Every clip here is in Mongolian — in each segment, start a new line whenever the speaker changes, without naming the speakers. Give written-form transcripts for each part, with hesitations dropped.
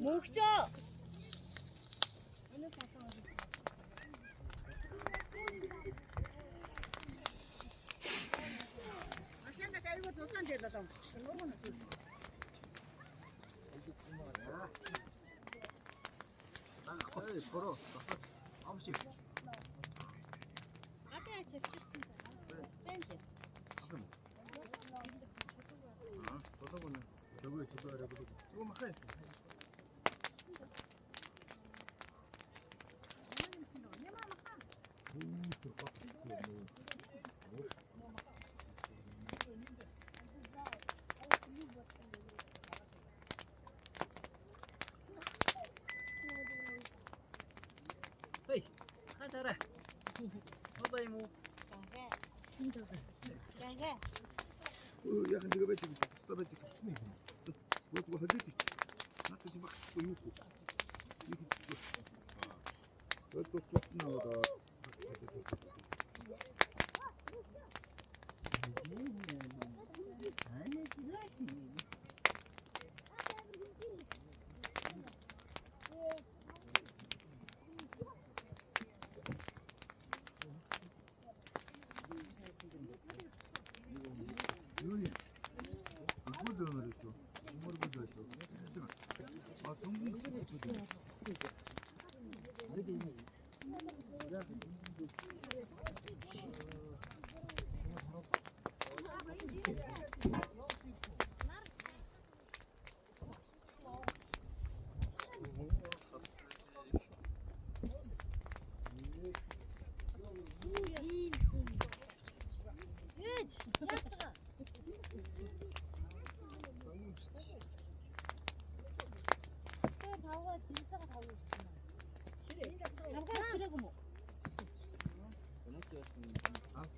Мөнгөчөө. Машинаа аюул дулаан дээр л
Эй, бороо. Амшиг.
아까 접셨습니다. 뺀지.
저거는 저거에 저거라고 조금만 해. 헤이, 가자라. 어디 뭐?
장가.
يا أخي أنت قبلت استبدت وهديتك ما تجي بقى ويوكو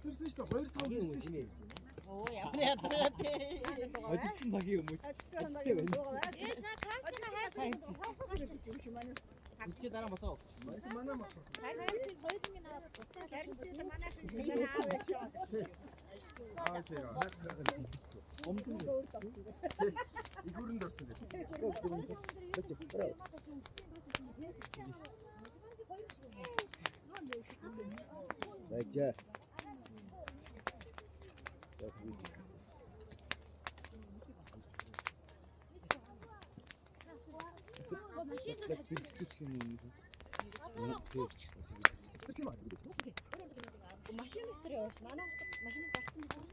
Тэрсэн шүү дээ 2-5 хүн юм ээ.
Оо ямар ядаргатай.
Ажигч магийн юм уу?
Эс на кастина хайсан юм шиг манай.
Үстэй дараа мотоо. Манай мотоо.
хайсан хоёрын наа. Харин манай шинэ
Аа тийм. 엄청 이구른 덜슨 자.
машин өтрөө манай машин гарсан байна.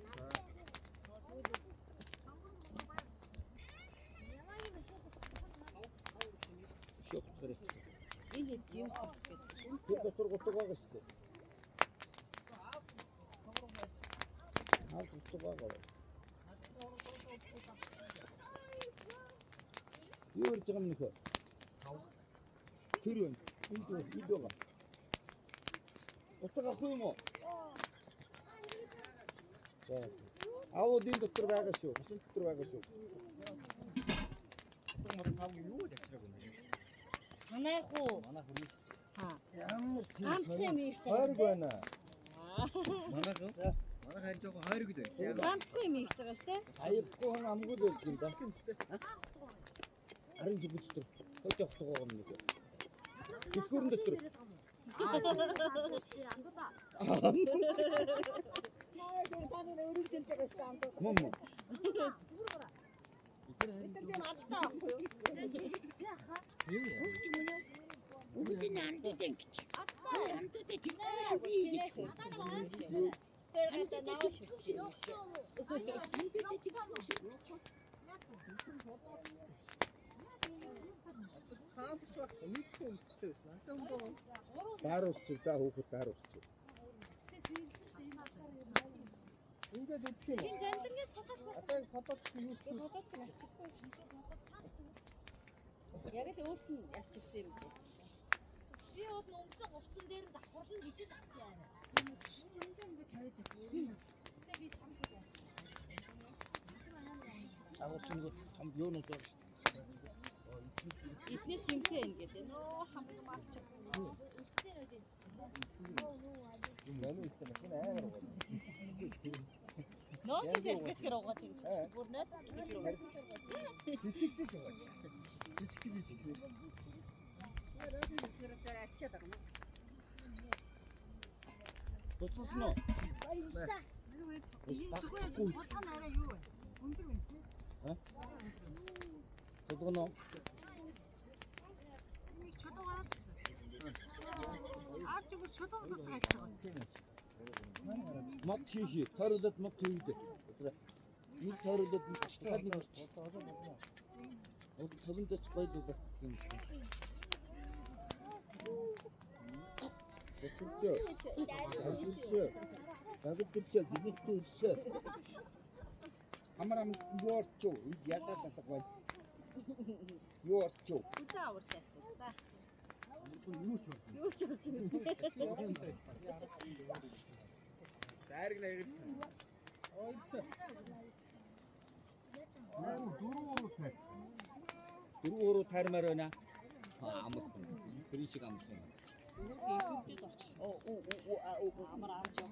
Шок кರೆ.
Энэ юм сосгоо.
Тэр дотор готог байгаа шүү дээ. Аа готог байгаа. Юу гэж юм нөхөө? Тэр юм. Энд байгаа. Готог ахгүй юм уу? За. Аууд энэ дотор байгаа шүү. Машин дотор байгаа шүү.
Манайх уу?
Ямар
Ганцхан юм их
хайрг байна.
Манайх хайр жоохон хайр гэдэг.
ганцхан юм их байгаа шүү дээ.
Хайргүй хон амгүй л юм да. Харин зүгт дотор. Хойч явах байгаа юм нэг. Тэтгэврэн дотор. Мөн.
Бүгдийн андуудын гэж. Андуудын тэгсэн би гэж.
Тэр нааш шүү.
Даруулчих да хүүхэд даруулчих. Ингээд үтх юм.
Энэ зэнлэнгээс фотос
Одоо фотод юу ч
яг л өөрт нь явчихсан юм бэ.
Би уут нөмсөн хувцсан дээр нь давхарлан гэж л авсан яа.
агуулсан том юунууд байна.
Эдгээр жимсээ энэ гэдэг. Нөө хамгийн марч.
Нэмээ ихтэй машин амар уу.
Нөө гэж хэлэхээр угааж юм. Бүр нэ.
Хэсэгчж байгаа ч. Жижиг. Дуцсан уу?
Баярлалаа.
Цодгоно. Мод хийхий. Тойруулаад мод хийгдэ. Нэг тойруулаад нэг чад нэг орч. Цогондоч гойлуулах юм. Өчигчөө. Дагуулчөө гинэгтэй ирсэ. Амарам юурчөө ядаад татгай. Юурчөө. Зайраг нэгэрсэн. Ойрсон. Дөрөв тармаар байна. Амарсан. Тэр шиг амарсан.
Амар амж юу.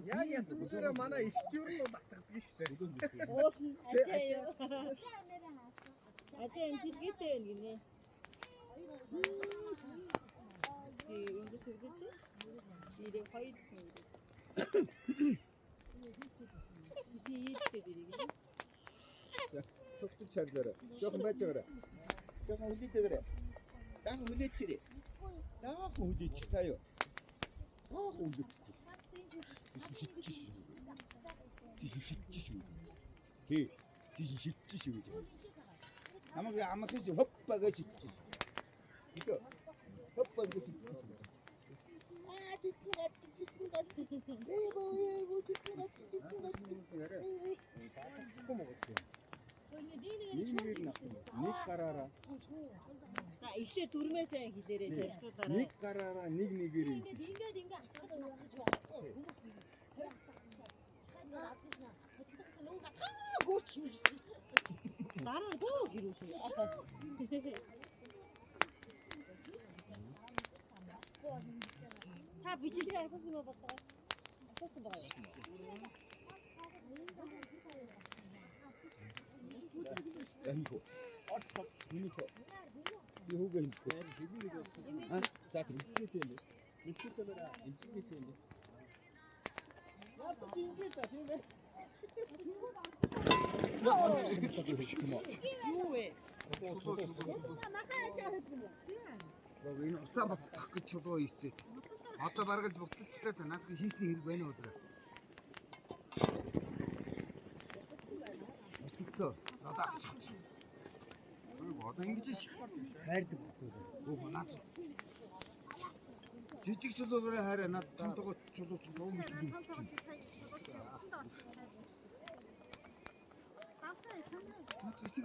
Яг яссан бүлэрэ манай ихчүүр нь татдаг штэ.
Ажээ энэ жилгээтэй байна гинэ. Энд сэргэлээ. Ирээ хоёр хүн.
Төгтөж чаглаарай. Жохон байж байгаарай. Жохон хүлээдэгээрэй. Дан хүлээчихэрэй. Яах хүлээчих заяа. Яах хүлээчих. Тишиччих шүү. Тишиччих шүү. Намайг амархиж хоппага шиччих. Итэ. Хоппага шиччих. Нэг гараараа.
Эхлээ дүрмээсээ хэлээрээ зарцуулаарай.
Нэг гараараа нэг нэгээр.
Ингээд атгаад авах гэж байгаа. Гүрч хийсэн.
Дараа гоо гэрүүшээ. Та бичлэгээ асуусан юм байна. Асуусан байгаа юм.
Энэхүү. Энэхүү. Юуг юм бэ? За тэгвэл юм. Нисэтэл байна. Инженер юм. Яа тийм та тийм ээ.
Юу вэ?
Энэ усаа бас тах гэж чулуу хийсэн. Одоо бараг л буцалчлаа та надад хийсний хэрэг байна уу зэ. Буцалцоо. Одоо ингэж хайрдаг байхгүй. Наад жижиг чулуугаар хайраа над тантгоо чулууч нуу гэж юм.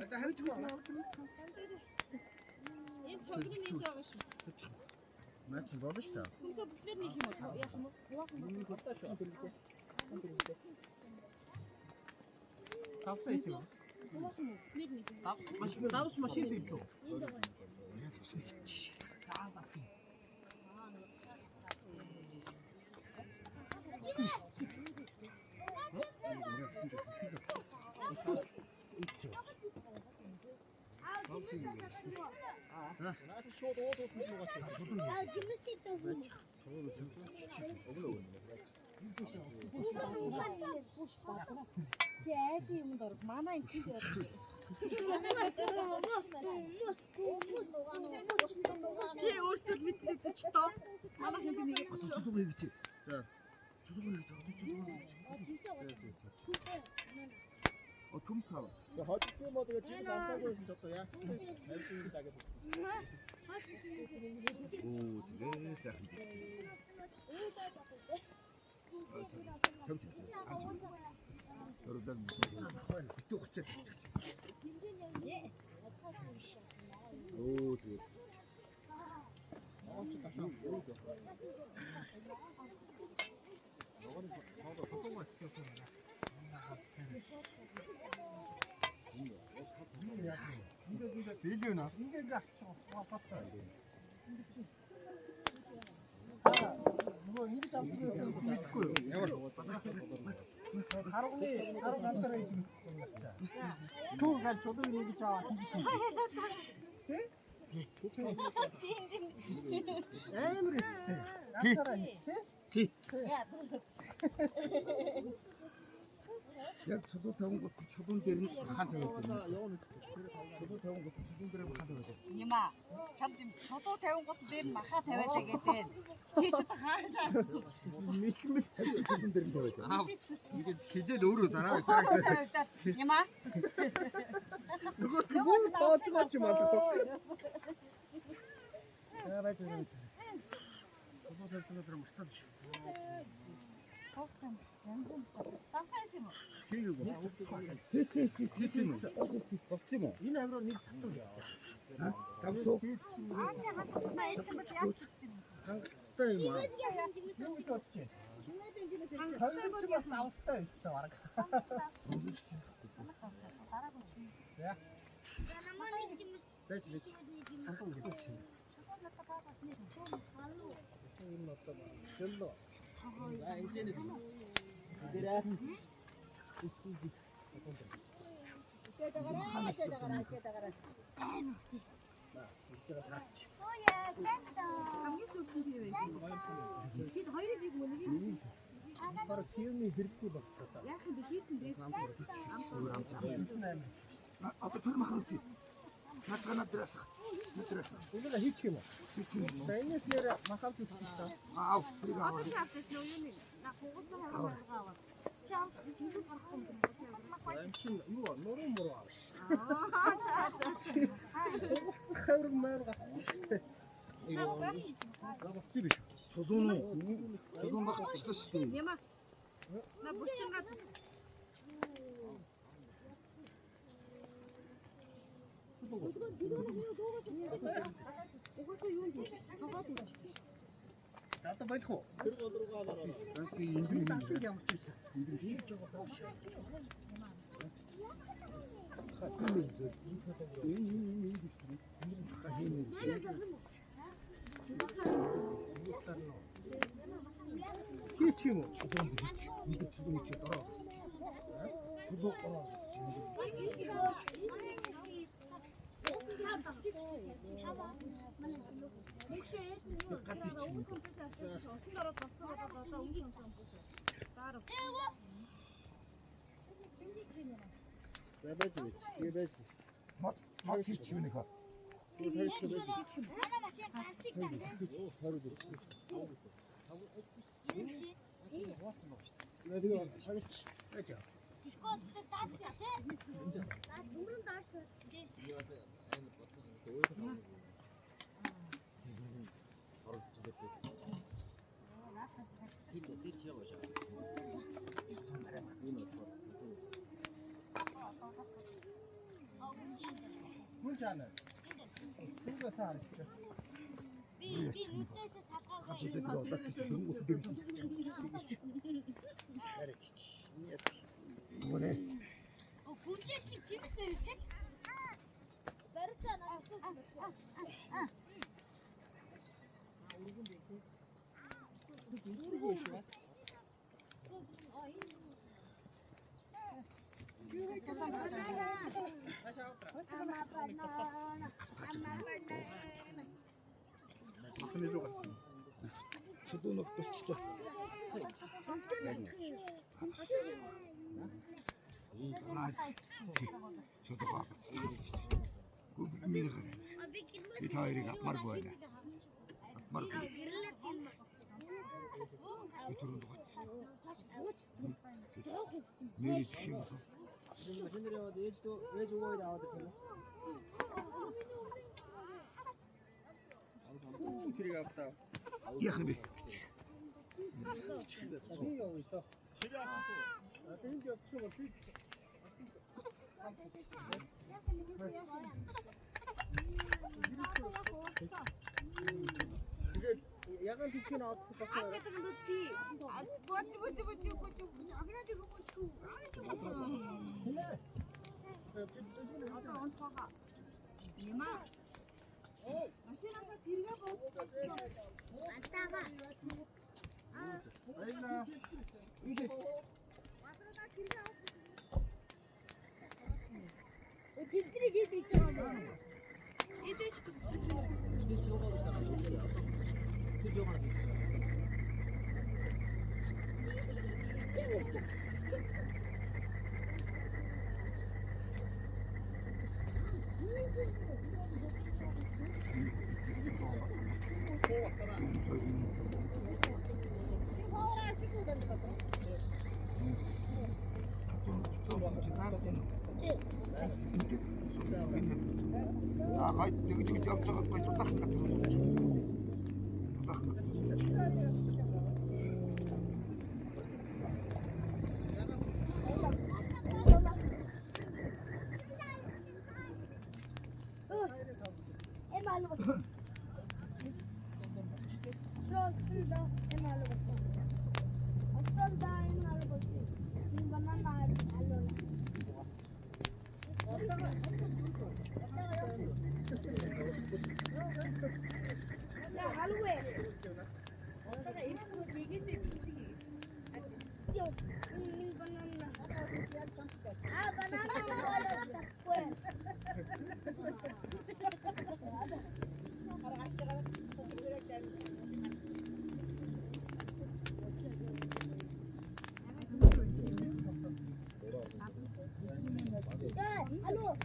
Одоо хамт байна.
Энэ цогны нэг байгаа шүү.
Наач болно шүү дээ.
Хүнсээ бүхнэр нэг юм уу? Яах юм уу?
Тавсаа исэн. Тавс машин бий.
Жаади юм дор манай энэ тийм байна. Чи өөрсдөө мэдээ ч тоо. Манай хин нэг
Чулуу хийж. За. Чулуу хийж. Одоо чулуу хийж. Төмсгав.
Хотын мод гэж чи сансаагүй байсан ч одоо яах вэ? Хайрцаг дагаад.
Oo, тэгээ сайхан. Төрөдөг. Төгчөж. Oo, тэгээ.
Оч ташаа.
빌려나.
인게가 왔다. 뭐 인게 잡고 있고요. 바로니 바로 간다라 지금. 그가 저도 이게 자.
야, 저도 태운 것도 초돈 때는 한테 했거든. 저도 태운 것도 초돈 때는 한테 했거든.
이마, 잠깐 저도 태운 것도 내 마카 대회 되게 제주도 하자.
초돈 때는 더 했잖아. 아, 이게 기대 노르잖아.
이마,
그거 뭐 찍었지만 야, 맞아. 저도 됐으면 그럼 스타트.
땀싸이지 뭐.
없지 뭐. 이 나무로 니 작성이야.
감소.
아니, 한번 나 있으면 야스.
땅이 뭐. 여기 없지. 가을 찍어서 나왔다. 진짜 와라. 야. 됐지. 한번 우리 됐지. 별로. 아, 이제는 그래. 바로 기운이 들고 먹었다.
아빠 들마 그렇지. 나타나 들었어. 들었어.
우리가 히치모. 사이니스 내라 마카트 있어.
아우, 우리가
어떻게 앞에서 노유니? 나 그것도 하러 가고. 참, 무슨 바람
남친 이거 노래 뭐라.
아,
하루 말가 호시대. 이거 나가 집이죠.
저도 막 치다시대.
이마, 나 무슨 같은.
나도 बैठो. 들어가.
다시 인도
딱히 양수 있어. 히치모.
이거 주동이 치 따라왔어. 주도 따라왔어. 막 치우니까.
문자는 이거 사.
갑자기 들어왔다. 그런 것도 되겠어. 뭐래?
Bunca kimse verecek? Verirsen
막내도 같이. 저도 넣고 진짜. 저도 가. 그 미는 거네. 이 다이리가 말고 하네. 말고. 이 둘은 같이. 내리 시키면서
그래 갔다.
Яхан би.
야간 비치 나왔다.
길들이 길도 있잖아.
아, 가이 되게 저기 저거 거의 뚝딱 같은 거.
알로.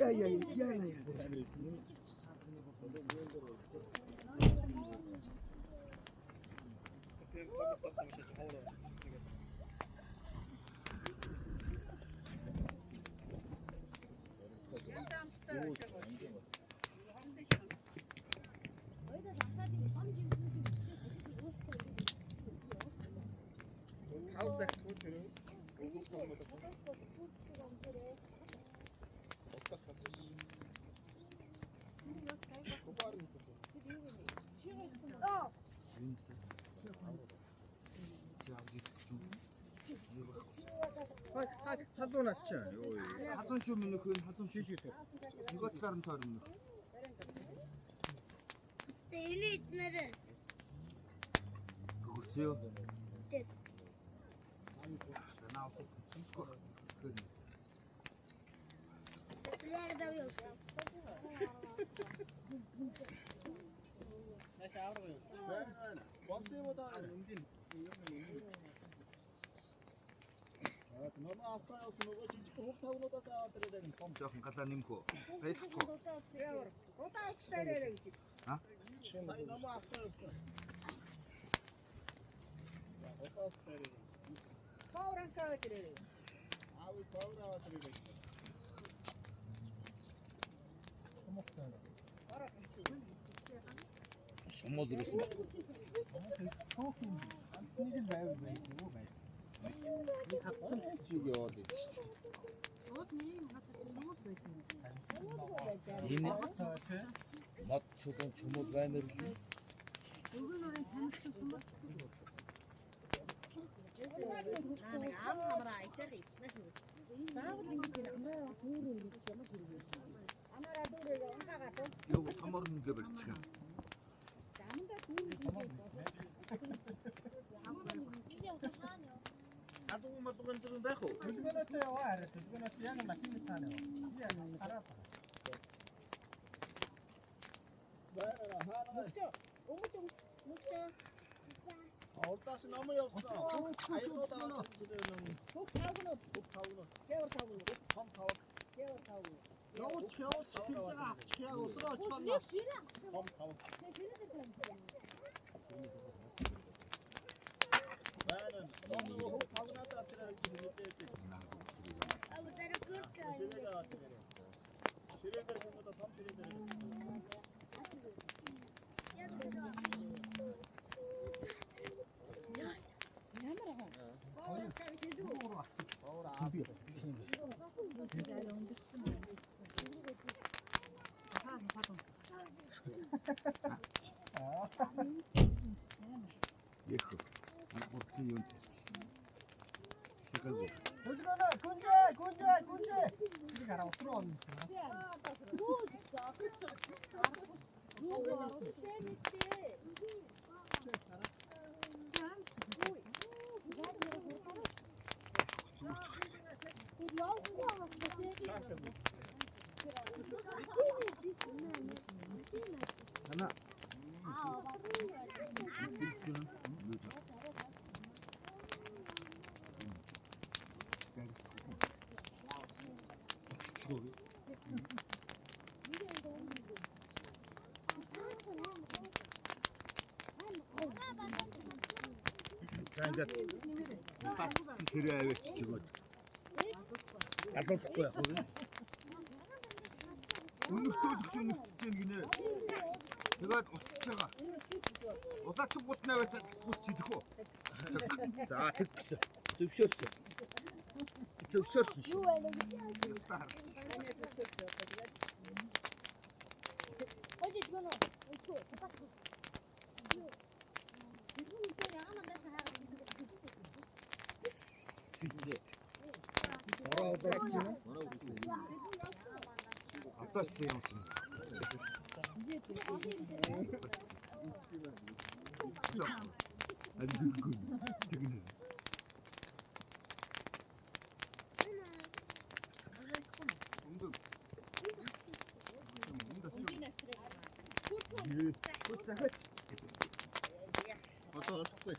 야야야야야.
하도 났지 않아요?
하선 쇼면 그건 하선 쇼. 이거 다른 다른.
Deli itmedi.
그거지요?
네.
나 나와서 거.
Bir de yoksa.
버스보다 은진. 너무 아파요. 그거 진짜 꼭 타고 놓다 싸들어야 되는 거.
조금 갖다 님고. 베이스코. 아?
사이 너무 아파요.
파워랑 싸워지래.
아우 더우라 들으래.
엄마 들었어. Yeni mat çoban çomot vermedi. Yok, tam arın göbek çıkıyor.
дуган зэрэг байх уу?
Дүлгөнөөс яваа хараа. Дүлгөнөөс яг машин таана. Би хараа.
Ордоос ном явсан. Аюулаа.
Бүх тавгнууд. Гявар тавгнууд.
Том тав.
Гявар тавгнууд.
Явууч тиймээ чиаг усроо чанаа.
Том тав. Байна. Ном хөө тавнаад атраа гэдэг. Ширээдэр хүмүүст том ширээдэр.
Эх. Анхны юм зэс. Тэгвэл
Гүнжээ. Би хараа усроо онно.
하나. Зангад сэрээ аваач чигөө. Алуулахгүй яах вэ? Өнөختөөлж гинэ. Тэгээд уцаж байгаа. Удаач бутнаа байж бут чидэх үү? За тэгсэн. Зөвшөөрсөн. Зөвшөөрсөн шүү.
Юу вэ? 어디 이거는 어디서?
Атаас юм чинь. Тэгнэ.
Одоо очихгүй.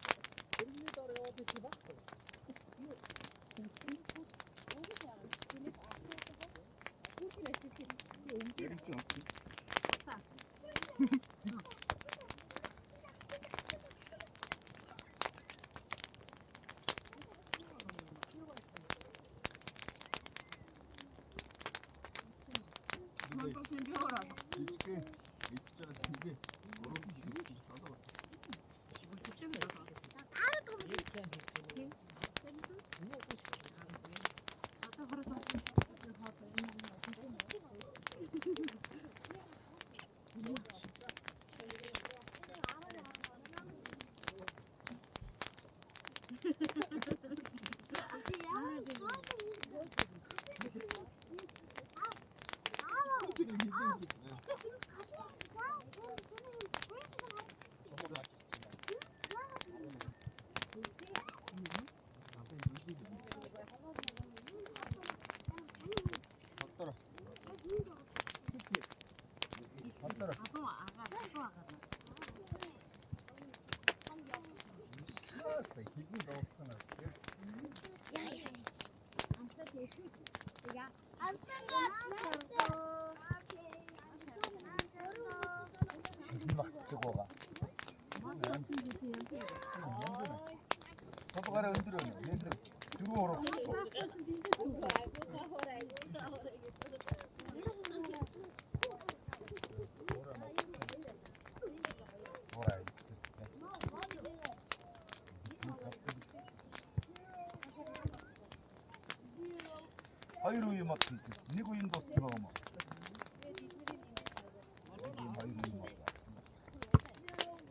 저거가. 저도 가라 흔들어. 얘들 들어오라. Hayır uyumak değil. Ne koyun dostum ama. Hayır uyumak.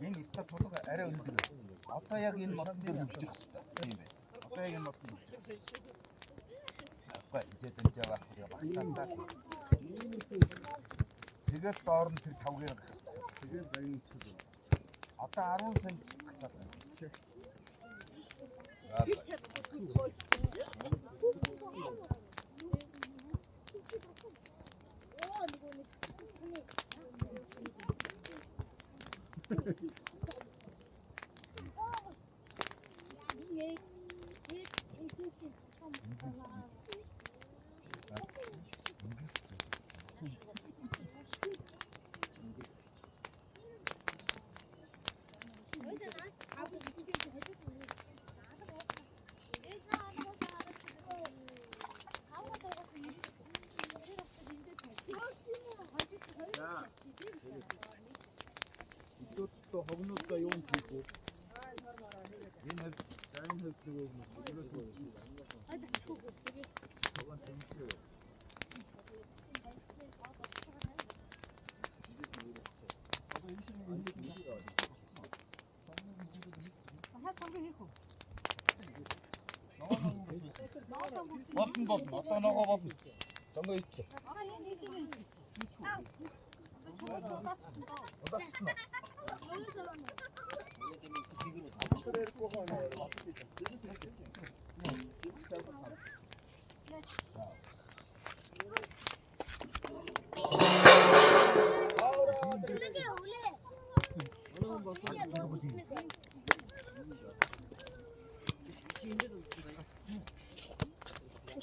Энэ ста толгой арай өндөр. Одоо яг энэ мод дээр үлдэх хэрэгтэй. Тийм ээ. Одоо яг энэ мод дээр. Апа идээд энэ явах багтаандаа. Тэгээд доор нь тэр тавгийн гэх. Тэгээд баян чиг. Одоо 10 сая гасаад байна.
이것도 허브넛과 용 들고 얘는 다른 헬스고 이래서 저건 재밌어요.
무슨 어떤 나가 무슨 정거 있지?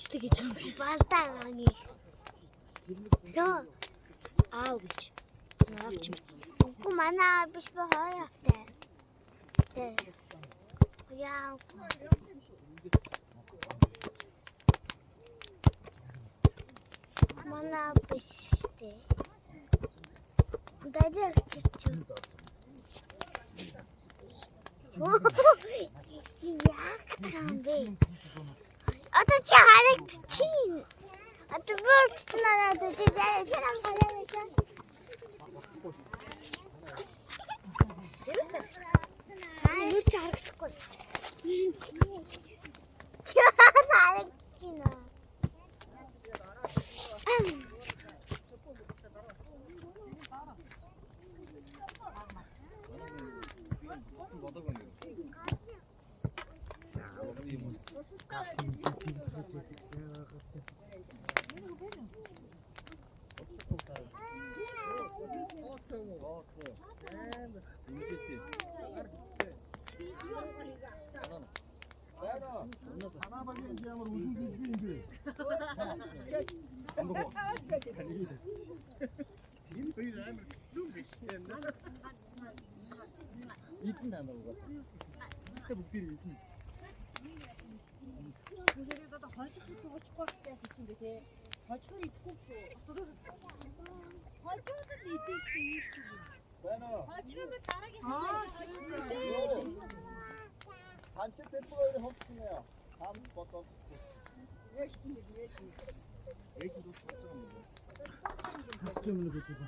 되게 좀 빠따랑이. 야, 아우치. 아우치. 그만 비슷해 해야 돼. 네. 그냥. 그만 비슷해. 나도 진짜. 약간 왜? 어떤 차를 친. 어떤 뭘 치나라도 진짜 사람 살려내자. 이랬어. 아, 이거 잘했을 거. 잘했지나.
하나밖에 지향을 우승시키는데 이쁜 다 먹었어. 목들이
그래도 벌칙부터 축구할 때 그친데 벌칙이 굽고 벌칙은 이때 시대
벌칙을 따르게
산책 템포가 이렇게 헛스네요. 다음 버튼. 애기도 작정을 붙이고.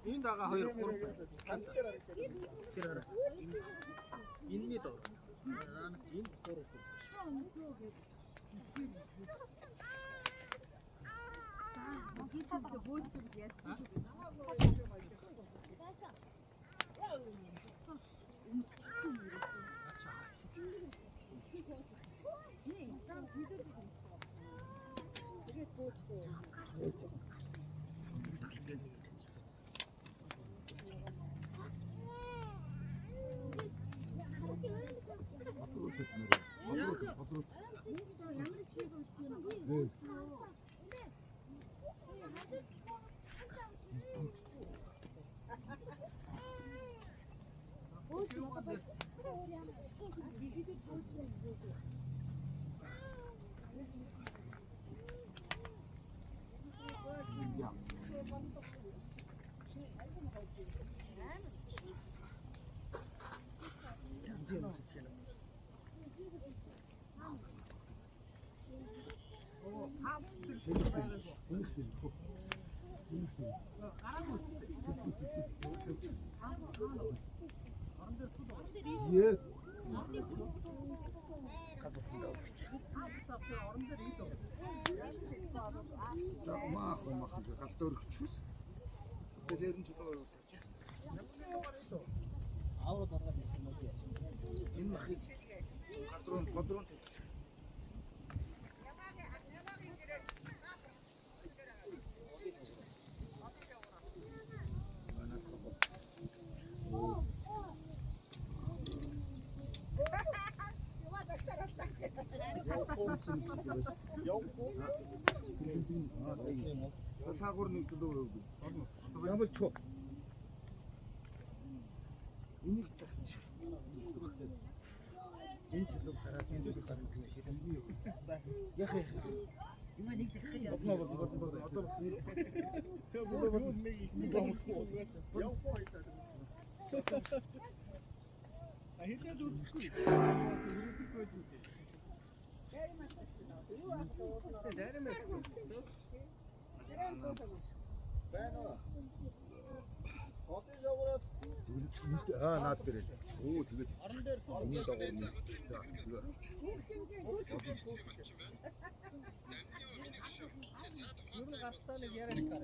인다가 허이로 꼬르고 그래 인미도 나는 인 꼬르고
예. Мах галтор өгчөөс. Тэр нь ч одоо
아우로 들어가면 참 못해.
энэ махыг патрон 사고를 냈어도 양을 쳐. 이미 딱 쳐. 인치도 가라앉는 게 가는 게 싫은 이유. 야해.
Има нэг дахиж яа.
어떤 나들이. 오, 되게 아름다워. 자, 이거.
이거 갖다는 얘라니까.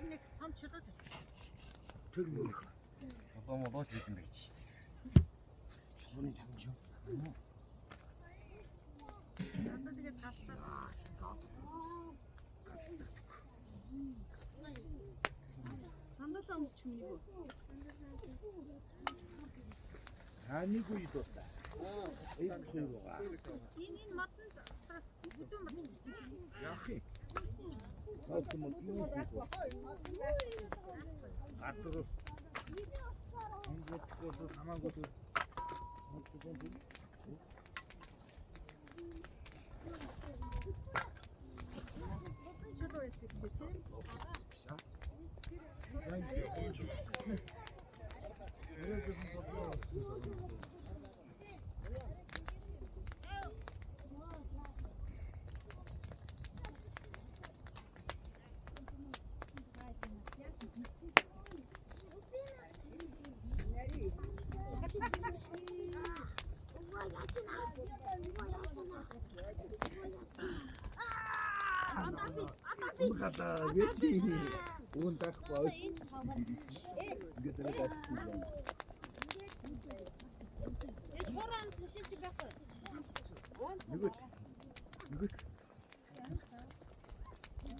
Нэг том чөлөөд.
너무 넣어서 있으면 되겠지.
손이 장죠.
Одоо тэгээд тасаа. Сандал амс ч юм уу?
아니고 이도사. 에이크가.
Энэ матанд бас бүдүүн мат.
야해. 어떤 뭐 이거. 아트로스. 이것도 담아고도
Чөлөө эсэх тийм.
갔다 그치 온 딱 봐. 이게 들어갔지. 이거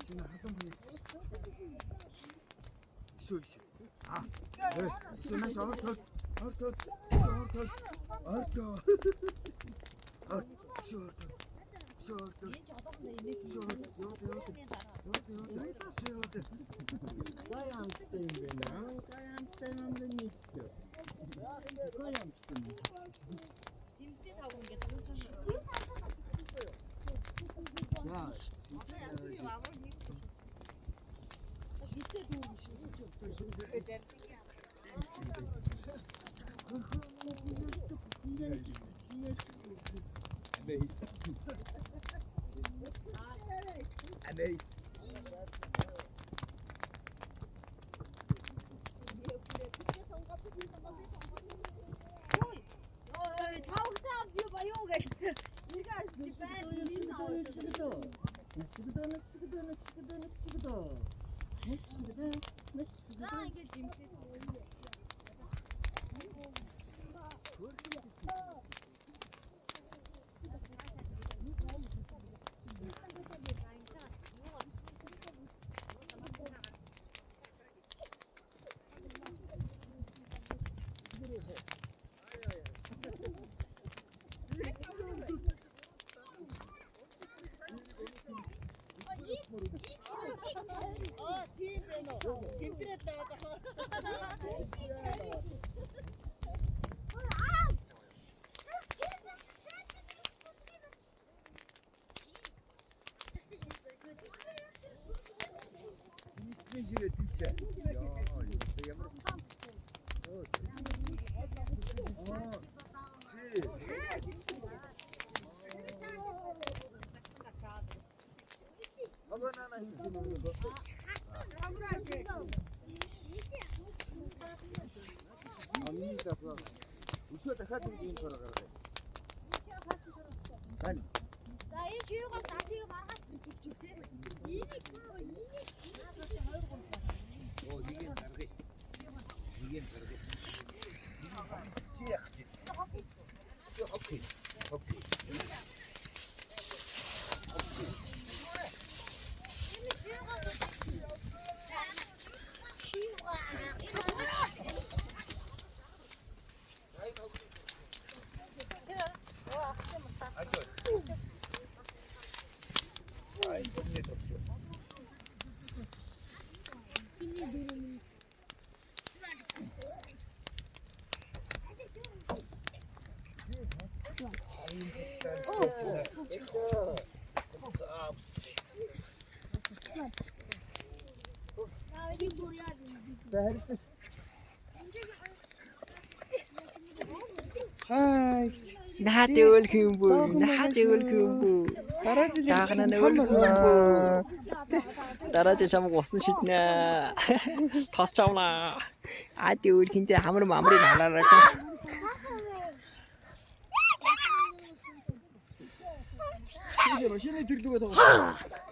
지금 하던 분이 있어. 아, 네, 있으면서 헐. Амны дасаа. Өсөө дахиад нэг юм гараа гараа. Тань.
За энэ шивгээс насыг маргаж зүгчээ те. Энийг
Оо игийн гаргая. Игийн гаргая. Чи яах чи? Окей. Окей. Ай, помни то всё.
Наад өөлх юм бүү. Наад өөлх юм бүү. Даахна өөлх юм бүү. Дараа жил чамаг усан шиднэ. Тас чавна. Аад өөлхинтэй хамар мамрыг халаарай.
машины төрлөгөө тоглоо.